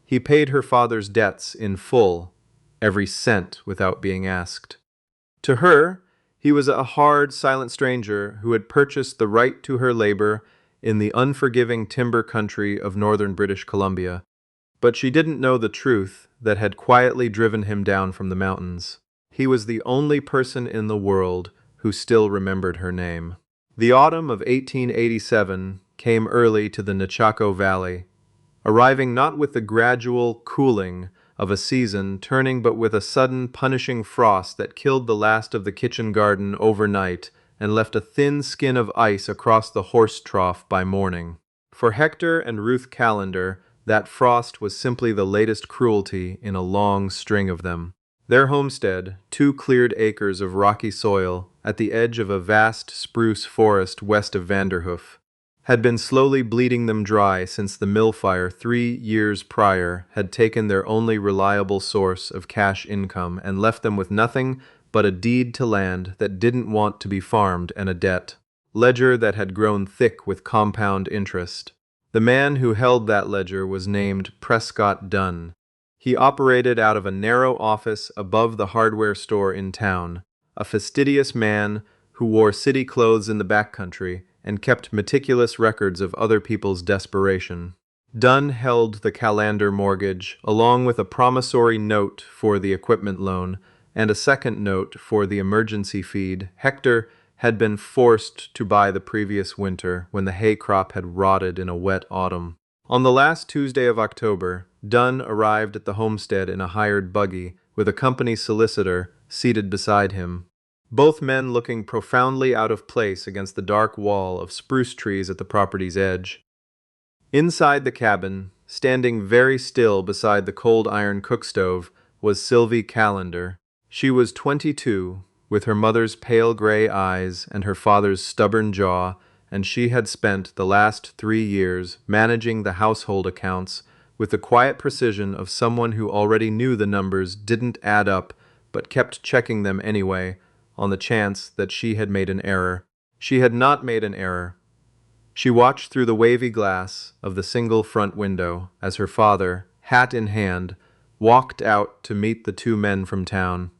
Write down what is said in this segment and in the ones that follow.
He paid her father's debts in full, every cent without being asked. To her, he was a hard, silent stranger who had purchased the right to her labor in the unforgiving timber country of northern British Columbia. But she didn't know the truth that had quietly driven him down from the mountains. He was the only person in the world who still remembered her name. The autumn of 1887 came early to the Nechako Valley, arriving not with the gradual cooling of a season turning but with a sudden punishing frost that killed the last of the kitchen garden overnight and left a thin skin of ice across the horse trough by morning. For Hector and Ruth Callender, that frost was simply the latest cruelty in a long string of them. Their homestead, 2 cleared acres of rocky soil at the edge of a vast spruce forest west of Vanderhoof, had been slowly bleeding them dry since the mill fire 3 years prior had taken their only reliable source of cash income and left them with nothing but a deed to land that didn't want to be farmed and a debt ledger that had grown thick with compound interest. The man who held that ledger was named Prescott Dunn. He operated out of a narrow office above the hardware store in town, a fastidious man who wore city clothes in the backcountry and kept meticulous records of other people's desperation. Dunn held the Callender mortgage, along with a promissory note for the equipment loan and a second note for the emergency feed Hector had been forced to buy the previous winter when the hay crop had rotted in a wet autumn. On the last Tuesday of October, Dunn arrived at the homestead in a hired buggy with a company solicitor seated beside him, both men looking profoundly out of place against the dark wall of spruce trees at the property's edge. Inside the cabin, standing very still beside the cold iron cookstove, was Sylvie Callender. She was 22, with her mother's pale gray eyes and her father's stubborn jaw, and she had spent the last 3 years managing the household accounts with the quiet precision of someone who already knew the numbers didn't add up but kept checking them anyway, on the chance that she had made an error. She had not made an error. She watched through the wavy glass of the single front window as her father, hat in hand, walked out to meet the 2 men from town.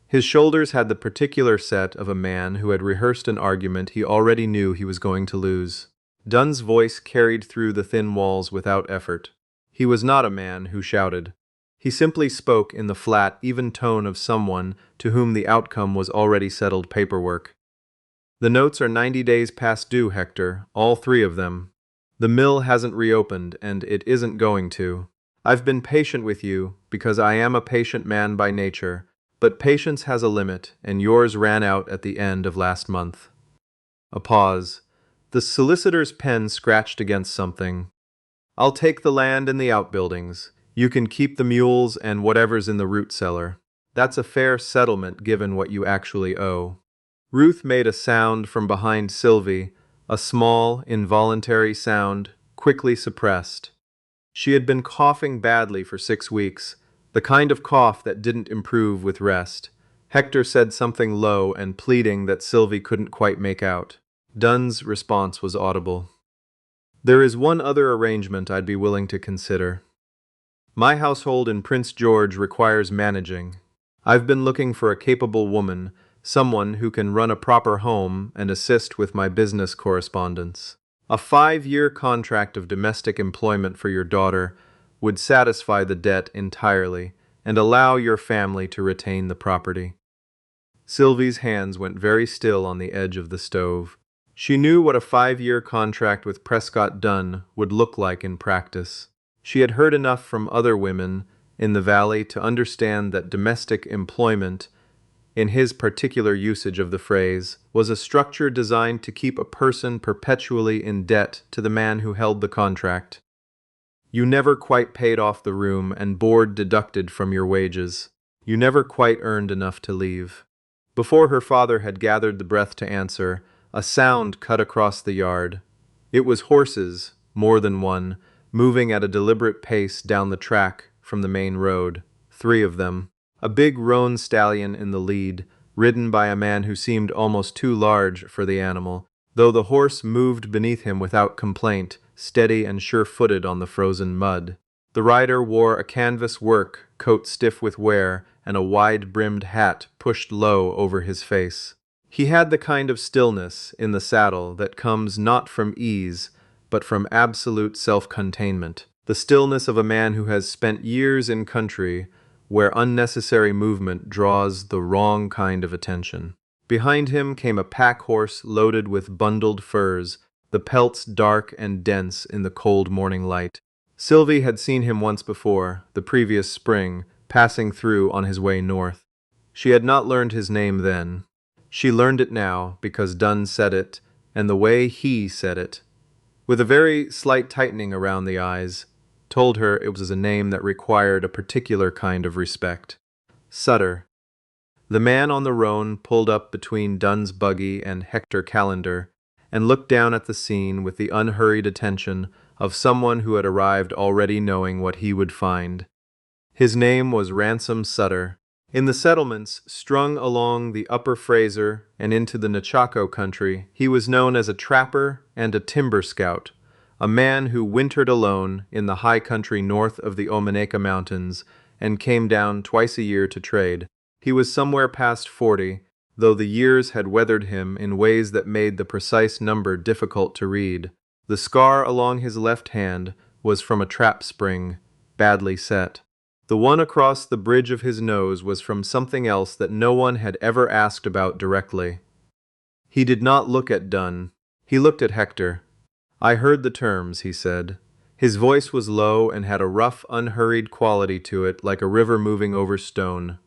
His shoulders had the particular set of a man who had rehearsed an argument he already knew he was going to lose. Dunn's voice carried through the thin walls without effort. He was not a man who shouted. He simply spoke in the flat, even tone of someone to whom the outcome was already settled paperwork. The notes are 90 days past due, Hector, all 3 of them. The mill hasn't reopened, and it isn't going to. I've been patient with you because I am a patient man by nature, but patience has a limit, and yours ran out at the end of last month. A pause. The solicitor's pen scratched against something. I'll take the land and the outbuildings. You can keep the mules and whatever's in the root cellar. That's a fair settlement given what you actually owe. Ruth made a sound from behind Sylvie, a small, involuntary sound, quickly suppressed. She had been coughing badly for 6 weeks, the kind of cough that didn't improve with rest. Hector said something low and pleading that Sylvie couldn't quite make out. Dunn's response was audible. There is one other arrangement I'd be willing to consider. My household in Prince George requires managing. I've been looking for a capable woman, someone who can run a proper home and assist with my business correspondence. A 5-year contract of domestic employment for your daughter would satisfy the debt entirely and allow your family to retain the property. Sylvie's hands went very still on the edge of the stove. She knew what a 5-year contract with Prescott Dunn would look like in practice. She had heard enough from other women in the valley to understand that domestic employment, in his particular usage of the phrase, was a structure designed to keep a person perpetually in debt to the man who held the contract. You never quite paid off the room and board deducted from your wages. You never quite earned enough to leave. Before her father had gathered the breath to answer, a sound cut across the yard. It was horses, more than one, moving at a deliberate pace down the track from the main road, 3 of them. A big roan stallion in the lead, ridden by a man who seemed almost too large for the animal, though the horse moved beneath him without complaint, steady and sure-footed on the frozen mud. The rider wore a canvas work coat stiff with wear and a wide-brimmed hat pushed low over his face. He had the kind of stillness in the saddle that comes not from ease, but from absolute self-containment. The stillness of a man who has spent years in country where unnecessary movement draws the wrong kind of attention. Behind him came a pack horse loaded with bundled furs, the pelts dark and dense in the cold morning light. Sylvie had seen him once before, the previous spring, passing through on his way north. She had not learned his name then. She learned it now because Dunn said it, and the way he said it, with a very slight tightening around the eyes, told her it was a name that required a particular kind of respect. Sutter. The man on the roan pulled up between Dunn's buggy and Hector Calendar and looked down at the scene with the unhurried attention of someone who had arrived already knowing what he would find. His name was Ransom Sutter. In the settlements strung along the upper Fraser and into the Nechako country, he was known as a trapper and a timber scout, a man who wintered alone in the high country north of the Omaneka Mountains and came down twice a year to trade. He was somewhere past 40, though the years had weathered him in ways that made the precise number difficult to read. The scar along his left hand was from a trap spring, badly set. The one across the bridge of his nose was from something else that no one had ever asked about directly. He did not look at Dunn. He looked at Hector. "I heard the terms," he said. His voice was low and had a rough, unhurried quality to it, like a river moving over stone.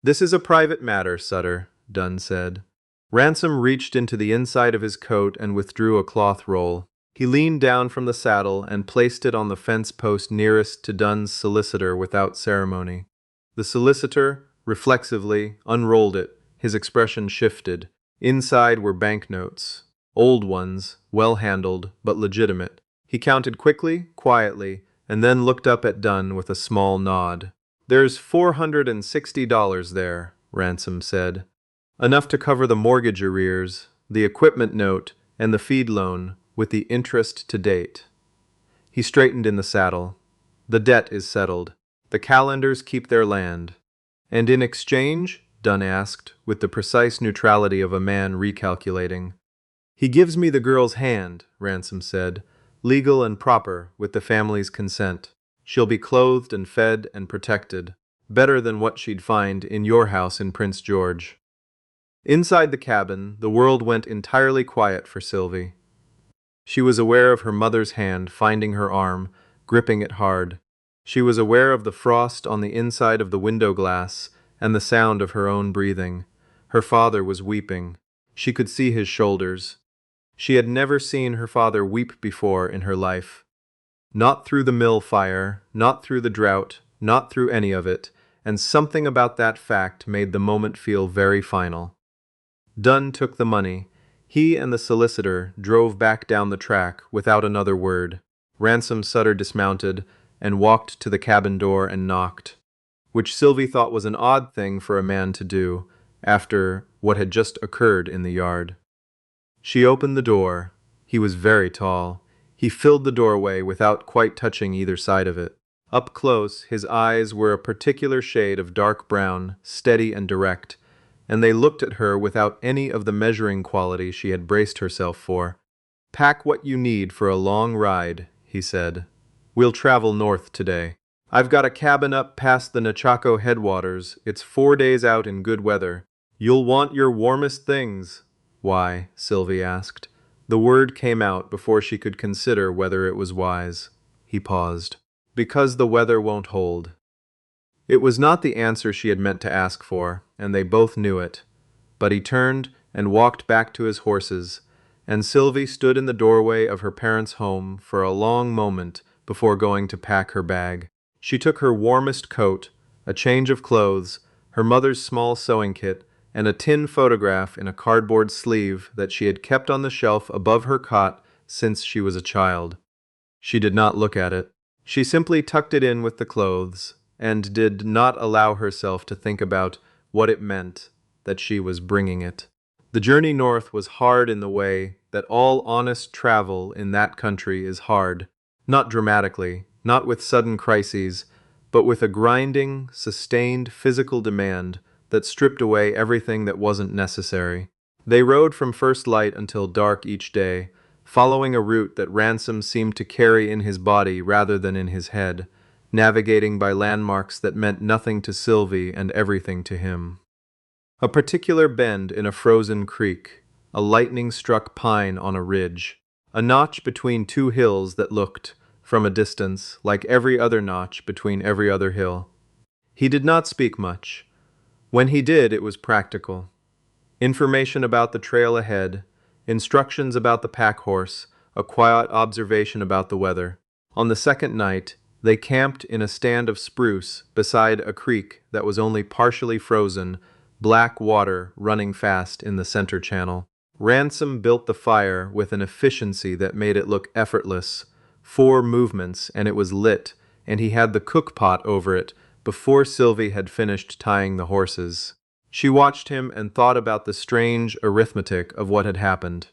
"This is a private matter, Sutter," Dunn said. Ransom reached into the inside of his coat and withdrew a cloth roll. He leaned down from the saddle and placed it on the fence post nearest to Dunn's solicitor without ceremony. The solicitor, reflexively, unrolled it. His expression shifted. Inside were banknotes. Old ones, well-handled, but legitimate. He counted quickly, quietly, and then looked up at Dunn with a small nod. "There's $460 there," Ransom said. "Enough to cover the mortgage arrears, the equipment note, and the feed loan, with the interest to date." He straightened in the saddle. "The debt is settled. The Calendars keep their land." "And in exchange?" Dunn asked, with the precise neutrality of a man recalculating. "He gives me the girl's hand," Ransom said, "legal and proper, with the family's consent. She'll be clothed and fed and protected, better than what she'd find in your house in Prince George." Inside the cabin, the world went entirely quiet for Sylvie. She was aware of her mother's hand finding her arm, gripping it hard. She was aware of the frost on the inside of the window glass and the sound of her own breathing. Her father was weeping. She could see his shoulders. She had never seen her father weep before in her life. Not through the mill fire, not through the drought, not through any of it, and something about that fact made the moment feel very final. Dunn took the money. He and the solicitor drove back down the track without another word. Ransom Sutter dismounted and walked to the cabin door and knocked, which Sylvie thought was an odd thing for a man to do after what had just occurred in the yard. She opened the door. He was very tall. He filled the doorway without quite touching either side of it. Up close, his eyes were a particular shade of dark brown, steady and direct, and they looked at her without any of the measuring quality she had braced herself for. "Pack what you need for a long ride," he said. "We'll travel north today. I've got a cabin up past the Nechako headwaters. It's 4 days out in good weather. You'll want your warmest things." "Why?" Sylvie asked. The word came out before she could consider whether it was wise. He paused. "Because the weather won't hold." It was not the answer she had meant to ask for, and they both knew it. But he turned and walked back to his horses, and Sylvie stood in the doorway of her parents' home for a long moment before going to pack her bag. She took her warmest coat, a change of clothes, her mother's small sewing kit, and a tin photograph in a cardboard sleeve that she had kept on the shelf above her cot since she was a child. She did not look at it. She simply tucked it in with the clothes, and did not allow herself to think about what it meant that she was bringing it. The journey north was hard in the way that all honest travel in that country is hard, not dramatically, not with sudden crises, but with a grinding, sustained physical demand that stripped away everything that wasn't necessary. They rode from first light until dark each day, following a route that Ransom seemed to carry in his body rather than in his head, navigating by landmarks that meant nothing to Sylvie and everything to him. A particular bend in a frozen creek, a lightning-struck pine on a ridge, a notch between two hills that looked, from a distance, like every other notch between every other hill. He did not speak much. When he did, it was practical. Information about the trail ahead, instructions about the pack horse, a quiet observation about the weather. On the second night, they camped in a stand of spruce beside a creek that was only partially frozen, black water running fast in the center channel. Ransom built the fire with an efficiency that made it look effortless. 4 movements and it was lit, and he had the cook pot over it before Sylvie had finished tying the horses. She watched him and thought about the strange arithmetic of what had happened.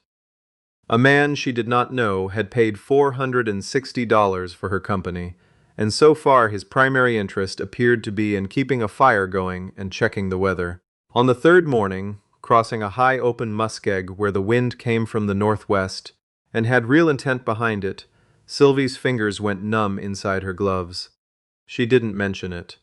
A man she did not know had paid $460 for her company, and so far his primary interest appeared to be in keeping a fire going and checking the weather. On the third morning, crossing a high open muskeg where the wind came from the northwest and had real intent behind it, Sylvie's fingers went numb inside her gloves. She didn't mention it.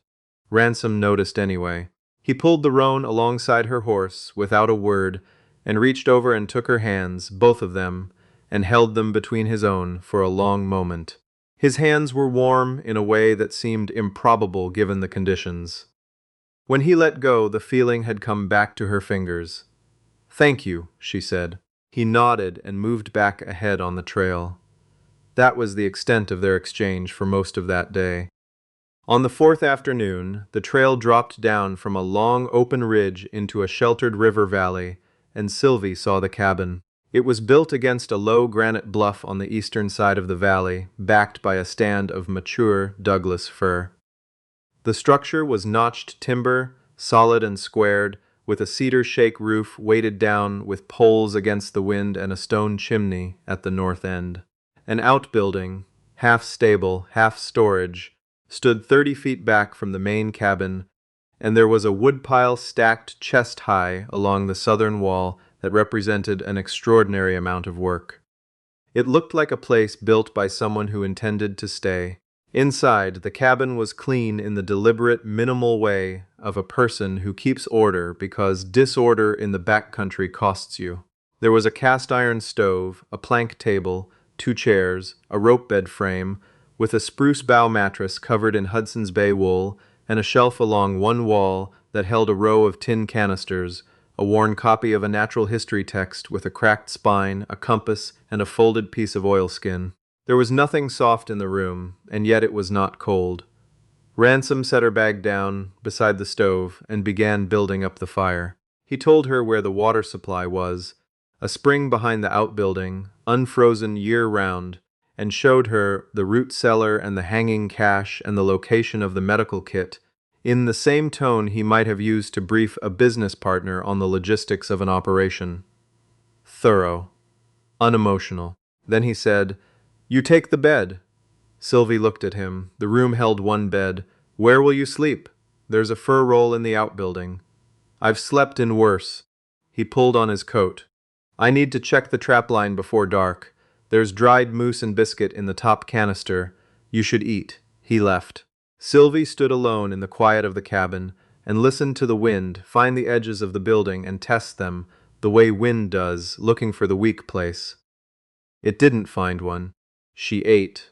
Ransom noticed anyway. He pulled the roan alongside her horse without a word and reached over and took her hands, both of them, and held them between his own for a long moment. His hands were warm in a way that seemed improbable given the conditions. When he let go, the feeling had come back to her fingers. "Thank you," she said. He nodded and moved back ahead on the trail. That was the extent of their exchange for most of that day. On the fourth afternoon, the trail dropped down from a long open ridge into a sheltered river valley, and Sylvie saw the cabin. It was built against a low granite bluff on the eastern side of the valley, backed by a stand of mature Douglas fir. The structure was notched timber, solid and squared, with a cedar shake roof weighted down with poles against the wind and a stone chimney at the north end. An outbuilding, half stable, half storage, stood 30 feet back from the main cabin, and there was a woodpile stacked chest-high along the southern wall that represented an extraordinary amount of work. It looked like a place built by someone who intended to stay. Inside, the cabin was clean in the deliberate, minimal way of a person who keeps order because disorder in the backcountry costs you. There was a cast-iron stove, a plank table, 2 chairs, a rope bed frame, with a spruce bough mattress covered in Hudson's Bay wool, and a shelf along one wall that held a row of tin canisters, a worn copy of a natural history text with a cracked spine, a compass, and a folded piece of oilskin. There was nothing soft in the room, and yet it was not cold. Ransom set her bag down beside the stove and began building up the fire. He told her where the water supply was, a spring behind the outbuilding, unfrozen year-round, and showed her the root cellar and the hanging cache and the location of the medical kit, in the same tone he might have used to brief a business partner on the logistics of an operation. Thorough. Unemotional. Then he said, "You take the bed." Sylvie looked at him. The room held 1 bed. "Where will you sleep?" "There's a fur roll in the outbuilding." "I've slept in worse." He pulled on his coat. "I need to check the trapline before dark. There's dried moose and biscuit in the top canister. You should eat." He left. Sylvie stood alone in the quiet of the cabin and listened to the wind find the edges of the building and test them the way wind does, looking for the weak place. It didn't find one. She ate.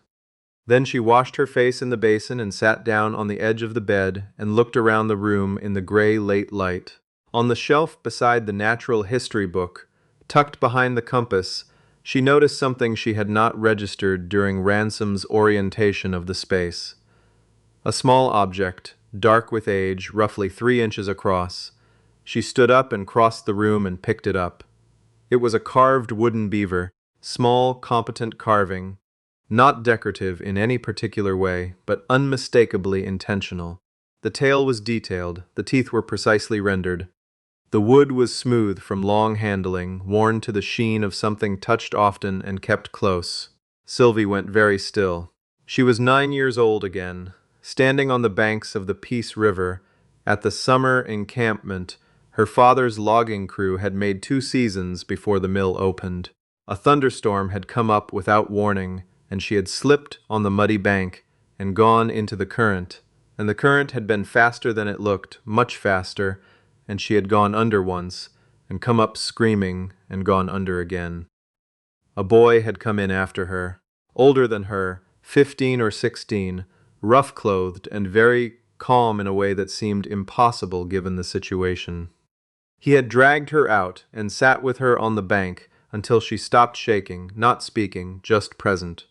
Then she washed her face in the basin and sat down on the edge of the bed and looked around the room in the gray late light. On the shelf beside the natural history book, tucked behind the compass, she noticed something she had not registered during Ransom's orientation of the space. A small object, dark with age, roughly 3 inches across. She stood up and crossed the room and picked it up. It was a carved wooden beaver, small, competent carving, not decorative in any particular way, but unmistakably intentional. The tail was detailed, the teeth were precisely rendered. The wood was smooth from long handling, worn to the sheen of something touched often and kept close. Sylvie went very still. She was 9 years old again, standing on the banks of the Peace River at the summer encampment her father's logging crew had made 2 seasons before the mill opened. A thunderstorm had come up without warning, and she had slipped on the muddy bank and gone into the current, and the current had been faster than it looked, much faster, and she had gone under once, and come up screaming, and gone under again. A boy had come in after her, older than her, 15 or 16, rough-clothed and very calm in a way that seemed impossible given the situation. He had dragged her out and sat with her on the bank until she stopped shaking, not speaking, just present.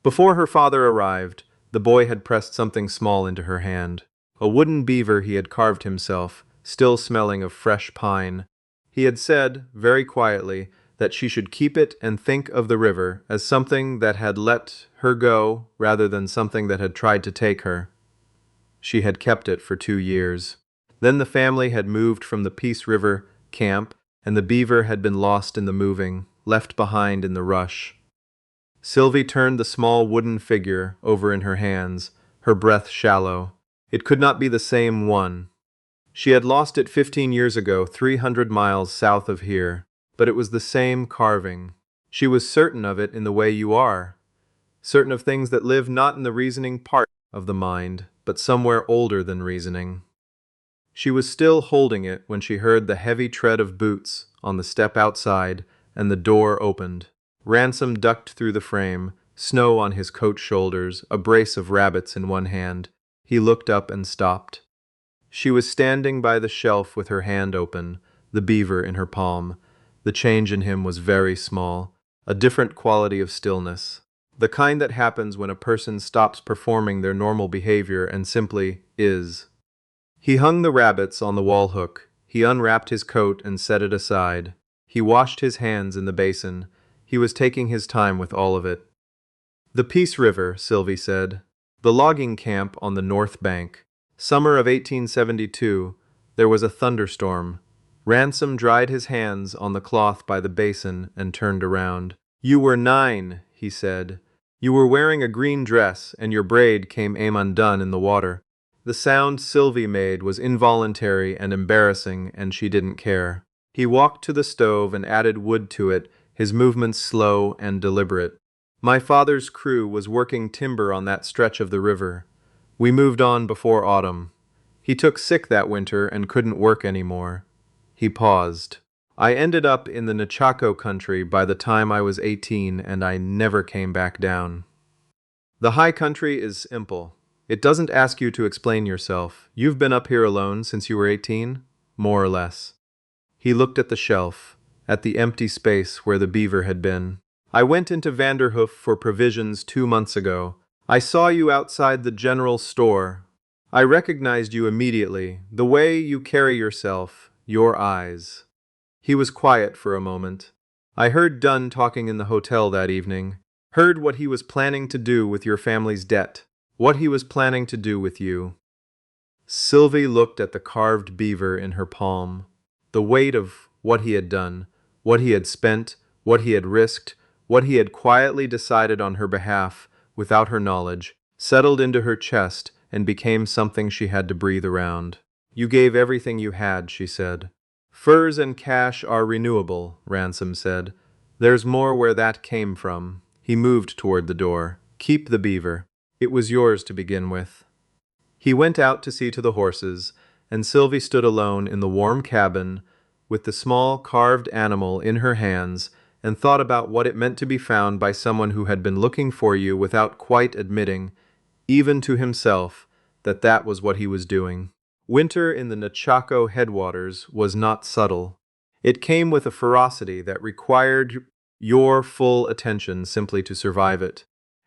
Before her father arrived, the boy had pressed something small into her hand. A wooden beaver he had carved himself, still smelling of fresh pine. He had said, very quietly, that she should keep it and think of the river as something that had let her go rather than something that had tried to take her. She had kept it for 2 years. Then the family had moved from the Peace River camp, and the beaver had been lost in the moving, left behind in the rush. Sylvie turned the small wooden figure over in her hands, her breath shallow. It could not be the same one. She had lost it 15 years ago, 300 miles south of here, but it was the same carving. She was certain of it in the way you are, certain of things that live not in the reasoning part of the mind, but somewhere older than reasoning. She was still holding it when she heard the heavy tread of boots on the step outside, and the door opened. Ransom ducked through the frame, snow on his coat shoulders, a brace of rabbits in one hand. He looked up and stopped. She was standing by the shelf with her hand open, the beaver in her palm. The change in him was very small, a different quality of stillness, the kind that happens when a person stops performing their normal behavior and simply is. He hung the rabbits on the wall hook. He unwrapped his coat and set it aside. He washed his hands in the basin. He was taking his time with all of it. The Peace River, Sylvie said. The logging camp on the north bank. Summer of 1872. There was a thunderstorm. Ransom dried his hands on the cloth by the basin and turned around. "You were 9, he said. You were wearing a green dress, and your braid came undone in the water." The sound Sylvie made was involuntary and embarrassing, and she didn't care. He walked to the stove and added wood to it, his movements slow and deliberate. "My father's crew was working timber on that stretch of the river. We moved on before autumn. He took sick that winter and couldn't work anymore." He paused. "I ended up in the Nechako country by the time I was 18, and I never came back down. The high country is simple. It doesn't ask you to explain yourself. You've been up here alone since you were 18? More or less." He looked at the shelf, at the empty space where the beaver had been. "I went into Vanderhoof for provisions 2 months ago. I saw you outside the general store. I recognized you immediately, the way you carry yourself, your eyes." He was quiet for a moment. "I heard Dunn talking in the hotel that evening. Heard what he was planning to do with your family's debt. What he was planning to do with you." Sylvie looked at the carved beaver in her palm. The weight of what he had done, what he had spent, what he had risked, what he had quietly decided on her behalf, without her knowledge, settled into her chest and became something she had to breathe around. "You gave everything you had," she said. "Furs and cash are renewable," Ransom said. "There's more where that came from." He moved toward the door. "Keep the beaver. It was yours to begin with." He went out to see to the horses, and Sylvie stood alone in the warm cabin with the small carved animal in her hands and thought about what it meant to be found by someone who had been looking for you without quite admitting, even to himself, that that was what he was doing. Winter in the Nechako headwaters was not subtle. It came with a ferocity that required your full attention simply to survive it.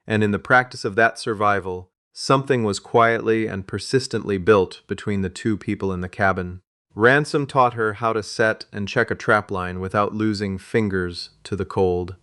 And in the practice of that survival, something was quietly and persistently built between the 2 people in the cabin. Ransom taught her how to set and check a trapline without losing fingers to the cold.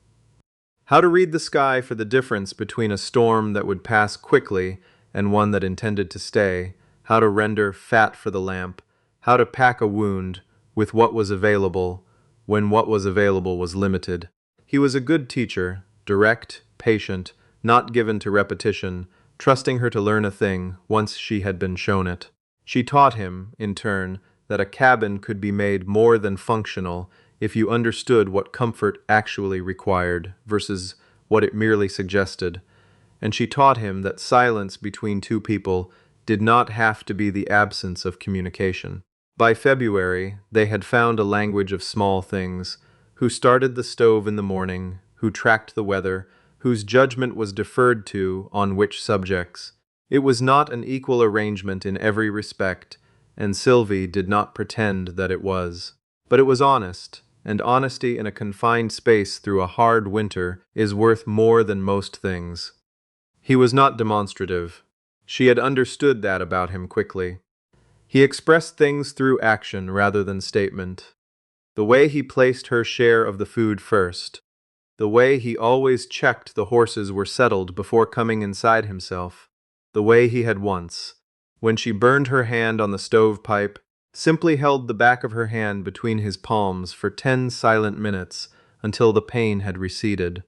How to read the sky for the difference between a storm that would pass quickly and one that intended to stay. How to render fat for the lamp. How to pack a wound with what was available when what was available was limited. He was a good teacher, direct, patient, not given to repetition, trusting her to learn a thing once she had been shown it. She taught him, in turn, that a cabin could be made more than functional if you understood what comfort actually required versus what it merely suggested. And she taught him that silence between two people did not have to be the absence of communication. By February, they had found a language of small things, who started the stove in the morning, who tracked the weather, whose judgment was deferred to on which subjects. It was not an equal arrangement in every respect, and Sylvie did not pretend that it was. But it was honest, and honesty in a confined space through a hard winter is worth more than most things. He was not demonstrative. She had understood that about him quickly. He expressed things through action rather than statement. The way he placed her share of the food first. The way he always checked the horses were settled before coming inside himself. The way he had once, when she burned her hand on the stovepipe, simply held the back of her hand between his palms for 10 silent minutes until the pain had receded.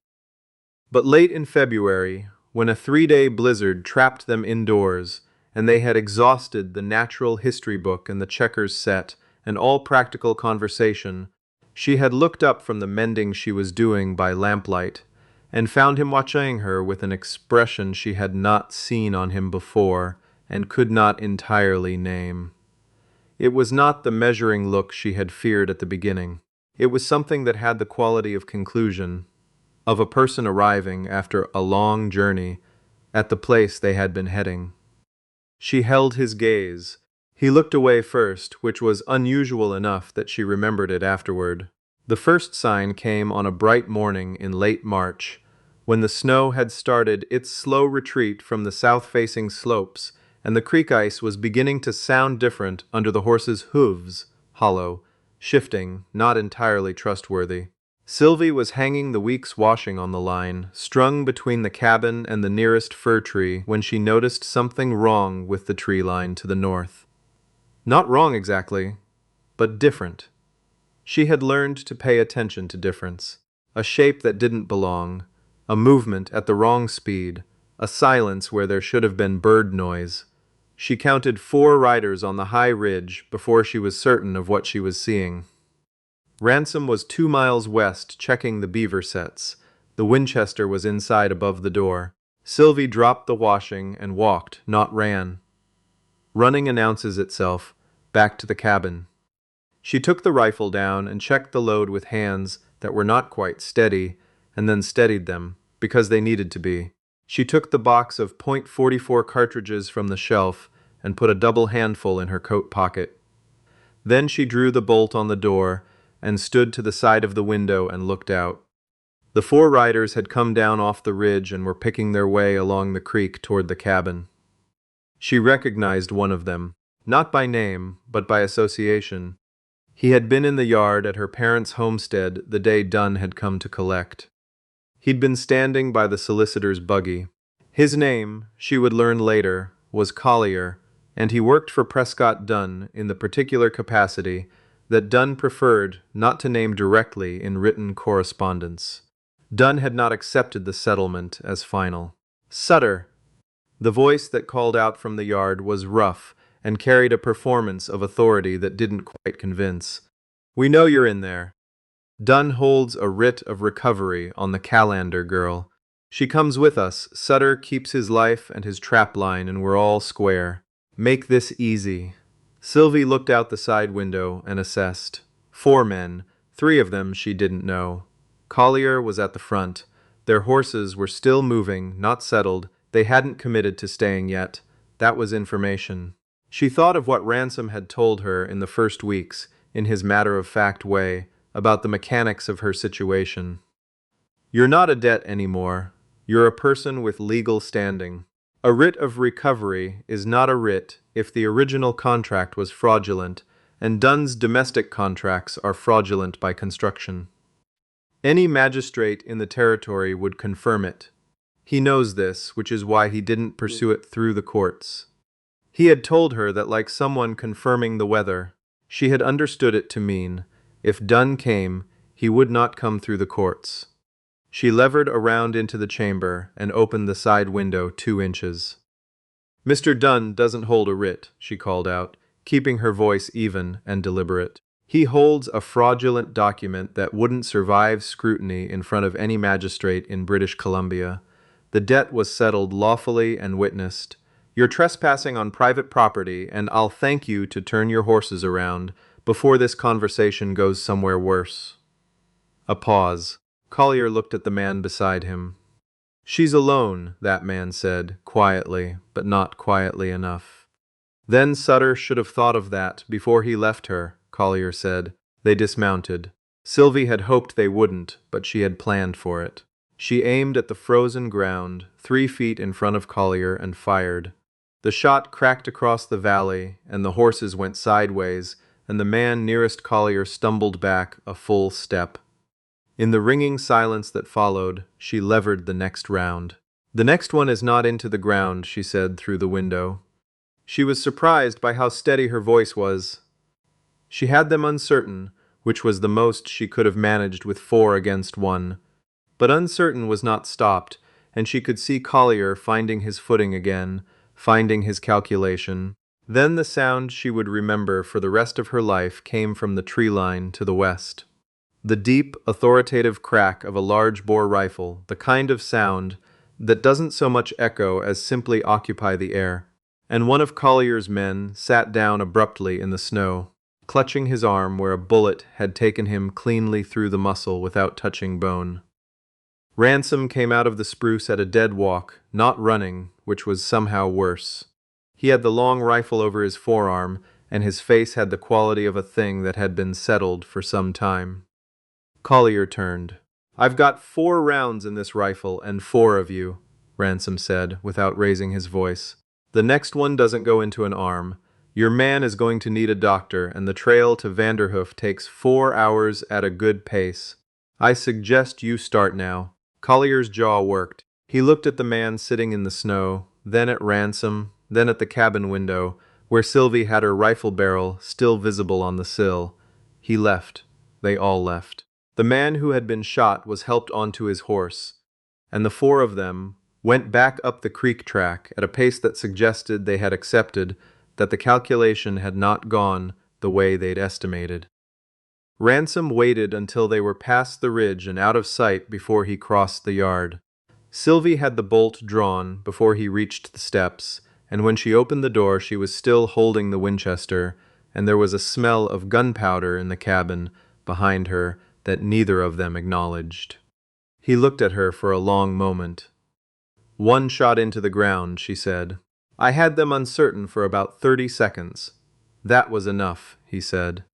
But late in February, when a 3-day blizzard trapped them indoors, and they had exhausted the natural history book and the checkers set and all practical conversation, she had looked up from the mending she was doing by lamplight, and found him watching her with an expression she had not seen on him before and could not entirely name. It was not the measuring look she had feared at the beginning. It was something that had the quality of conclusion, of a person arriving after a long journey at the place they had been heading. She held his gaze. He looked away first, which was unusual enough that she remembered it afterward. The first sign came on a bright morning in late March, when the snow had started its slow retreat from the south-facing slopes, and the creek ice was beginning to sound different under the horses' hooves, hollow, shifting, not entirely trustworthy. Sylvie was hanging the week's washing on the line, strung between the cabin and the nearest fir tree, when she noticed something wrong with the tree line to the north. Not wrong exactly, but different. She had learned to pay attention to difference. A shape that didn't belong, a movement at the wrong speed, a silence where there should have been bird noise. She counted 4 riders on the high ridge before she was certain of what she was seeing. Ransom was 2 miles west checking the beaver sets. The Winchester was inside above the door. Sylvie dropped the washing and walked, not ran. Running announces itself, back to the cabin. She took the rifle down and checked the load with hands that were not quite steady, and then steadied them, because they needed to be. She took the box of .44 cartridges from the shelf and put a double handful in her coat pocket. Then she drew the bolt on the door and stood to the side of the window and looked out. The 4 riders had come down off the ridge and were picking their way along the creek toward the cabin. She recognized one of them, not by name, but by association. He had been in the yard at her parents' homestead the day Dunn had come to collect. He'd been standing by the solicitor's buggy. His name, she would learn later, was Collier, and he worked for Prescott Dunn in the particular capacity that Dunn preferred not to name directly in written correspondence. Dunn had not accepted the settlement as final. "Sutter!" The voice that called out from the yard was rough and carried a performance of authority that didn't quite convince. "We know you're in there. Dunn holds a writ of recovery on the Callender girl. She comes with us. Sutter keeps his life and his trap line, and we're all square. Make this easy." Sylvie looked out the side window and assessed. 4 men, 3 of them she didn't know. Collier was at the front. Their horses were still moving, not settled. They hadn't committed to staying yet. That was information. She thought of what Ransom had told her in the first weeks, in his matter-of-fact way, about the mechanics of her situation. "You're not a debt anymore. You're a person with legal standing. A writ of recovery is not a writ if the original contract was fraudulent, and Dunn's domestic contracts are fraudulent by construction. Any magistrate in the territory would confirm it. He knows this, which is why he didn't pursue it through the courts. He had told her that, like someone confirming the weather, she had understood it to mean, if Dunn came, he would not come through the courts. She levered around into the chamber and opened the side window 2 inches. "Mr. Dunn doesn't hold a writ," she called out, keeping her voice even and deliberate. "He holds a fraudulent document that wouldn't survive scrutiny in front of any magistrate in British Columbia. The debt was settled lawfully and witnessed. You're trespassing on private property, and I'll thank you to turn your horses around before this conversation goes somewhere worse." A pause. Collier looked at the man beside him. "She's alone," that man said, quietly, but not quietly enough. "Then Sutter should have thought of that before he left her," Collier said. They dismounted. Sylvie had hoped they wouldn't, but she had planned for it. She aimed at the frozen ground, 3 feet in front of Collier, and fired. The shot cracked across the valley, and the horses went sideways, and the man nearest Collier stumbled back a full step. In the ringing silence that followed, she levered the next round. "The next one is not into the ground," she said through the window. She was surprised by how steady her voice was. She had them uncertain, which was the most she could have managed with 4 against 1. But uncertain was not stopped, and she could see Collier finding his footing again, finding his calculation. Then the sound she would remember for the rest of her life came from the tree line to the west. The deep, authoritative crack of a large-bore rifle, the kind of sound that doesn't so much echo as simply occupy the air. And one of Collier's men sat down abruptly in the snow, clutching his arm where a bullet had taken him cleanly through the muscle without touching bone. Ransom came out of the spruce at a dead walk, not running, which was somehow worse. He had the long rifle over his forearm, and his face had the quality of a thing that had been settled for some time. Collier turned. "I've got 4 rounds in this rifle, and 4 of you," Ransom said, without raising his voice. "The next one doesn't go into an arm. Your man is going to need a doctor, and the trail to Vanderhoof takes 4 hours at a good pace. I suggest you start now." Collier's jaw worked. He looked at the man sitting in the snow, then at Ransom, then at the cabin window, where Sylvie had her rifle barrel still visible on the sill. He left. They all left. The man who had been shot was helped onto his horse, and the 4 of them went back up the creek track at a pace that suggested they had accepted that the calculation had not gone the way they'd estimated. Ransom waited until they were past the ridge and out of sight before he crossed the yard. Sylvie had the bolt drawn before he reached the steps, and when she opened the door she was still holding the Winchester, and there was a smell of gunpowder in the cabin behind her that neither of them acknowledged. He looked at her for a long moment. "1 shot into the ground," she said. "I had them uncertain for about 30 seconds. That was enough," he said.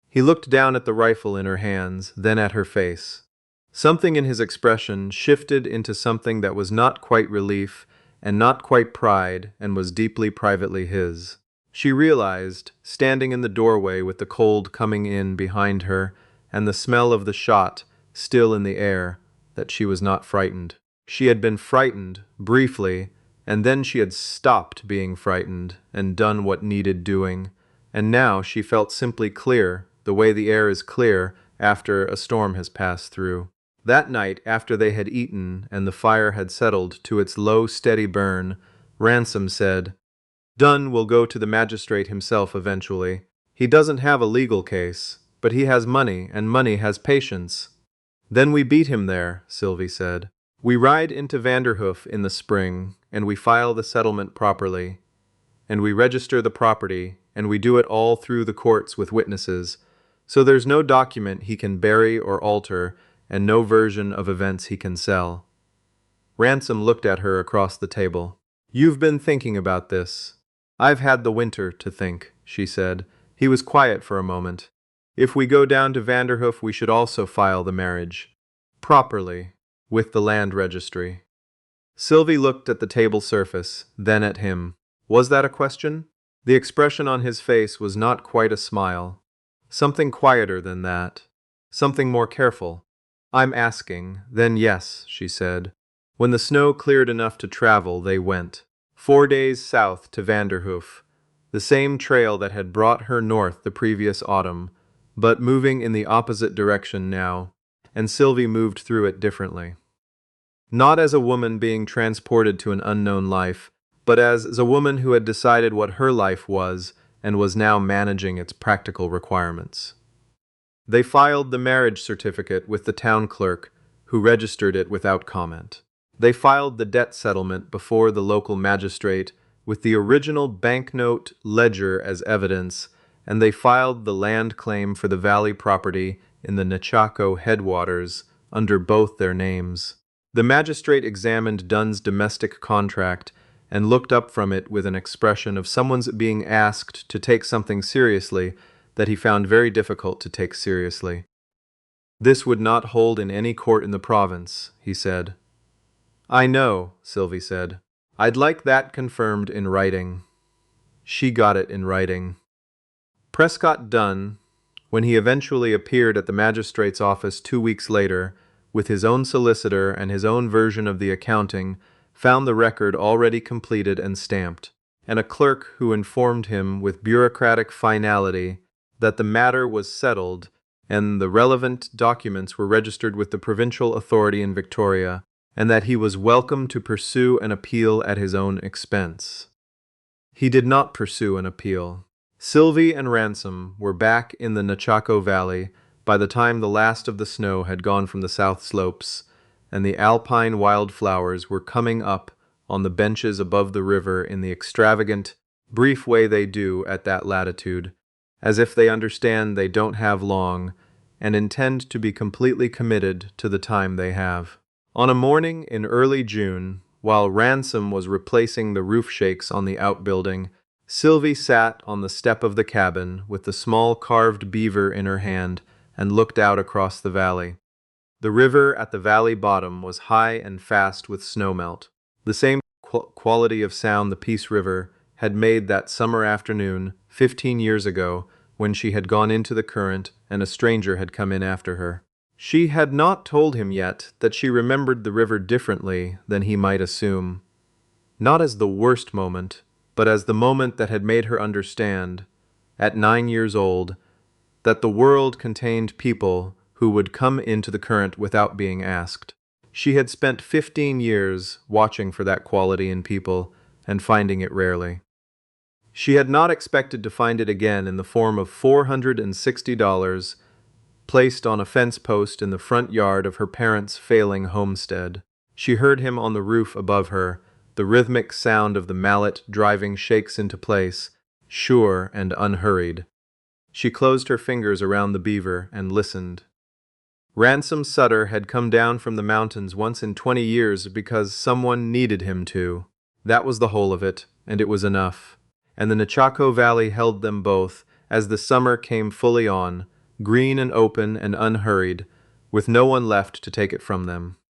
He looked down at the rifle in her hands, then at her face. Something in his expression shifted into something that was not quite relief and not quite pride and was deeply privately his. She realized, standing in the doorway with the cold coming in behind her and the smell of the shot still in the air, that she was not frightened. She had been frightened, briefly, and then she had stopped being frightened and done what needed doing, and now she felt simply clear, the way the air is clear after a storm has passed through. That night, after they had eaten and the fire had settled to its low, steady burn, Ransom said, "Dunn will go to the magistrate himself eventually. He doesn't have a legal case, but he has money, and money has patience." "Then we beat him there," Sylvie said. "We ride into Vanderhoof in the spring, and we file the settlement properly, and we register the property, and we do it all through the courts with witnesses, so there's no document he can bury or alter, and no version of events he can sell." Ransom looked at her across the table. "You've been thinking about this." "I've had the winter to think," she said. He was quiet for a moment. "If we go down to Vanderhoof, we should also file the marriage. Properly, with the land registry." Sylvie looked at the table surface, then at him. Was that a question? The expression on his face was not quite a smile. Something quieter than that. Something more careful. "I'm asking, then yes," she said. When the snow cleared enough to travel, they went. 4 days south to Vanderhoof, the same trail that had brought her north the previous autumn, but moving in the opposite direction now. and Sylvie moved through it differently. Not as a woman being transported to an unknown life, but as a woman who had decided what her life was and was now managing its practical requirements. They filed the marriage certificate with the town clerk, who registered it without comment. They filed the debt settlement before the local magistrate with the original banknote ledger as evidence, and they filed the land claim for the valley property in the Nechako headwaters under both their names. The magistrate examined Dunn's domestic contract and looked up from it with an expression of someone's being asked to take something seriously that he found very difficult to take seriously. "This would not hold in any court in the province," he said. "I know," Sylvie said. "I'd like that confirmed in writing." She got it in writing. Prescott Dunn, when he eventually appeared at the magistrate's office 2 weeks later, with his own solicitor and his own version of the accounting, found the record already completed and stamped, and a clerk who informed him with bureaucratic finality that the matter was settled and the relevant documents were registered with the provincial authority in Victoria, and that he was welcome to pursue an appeal at his own expense. He did not pursue an appeal. Sylvie and Ransom were back in the Nechako Valley by the time the last of the snow had gone from the south slopes, and the alpine wildflowers were coming up on the benches above the river in the extravagant, brief way they do at that latitude, as if they understand they don't have long and intend to be completely committed to the time they have. On a morning in early June, while Ransom was replacing the roof shakes on the outbuilding, Sylvie sat on the step of the cabin with the small carved beaver in her hand and looked out across the valley. The river at the valley bottom was high and fast with snowmelt. The same quality of sound the Peace River had made that summer afternoon 15 years ago when she had gone into the current and a stranger had come in after her. She had not told him yet that she remembered the river differently than he might assume. Not as the worst moment, but as the moment that had made her understand, at 9 years old, that the world contained people who would come into the current without being asked. She had spent 15 years watching for that quality in people and finding it rarely. She had not expected to find it again in the form of $460 placed on a fence post in the front yard of her parents' failing homestead. She heard him on the roof above her, the rhythmic sound of the mallet driving shakes into place, sure and unhurried. She closed her fingers around the beaver and listened. Ransom Sutter had come down from the mountains once in 20 years because someone needed him to. That was the whole of it, and it was enough. And the Nechako Valley held them both as the summer came fully on, green and open and unhurried, with no one left to take it from them.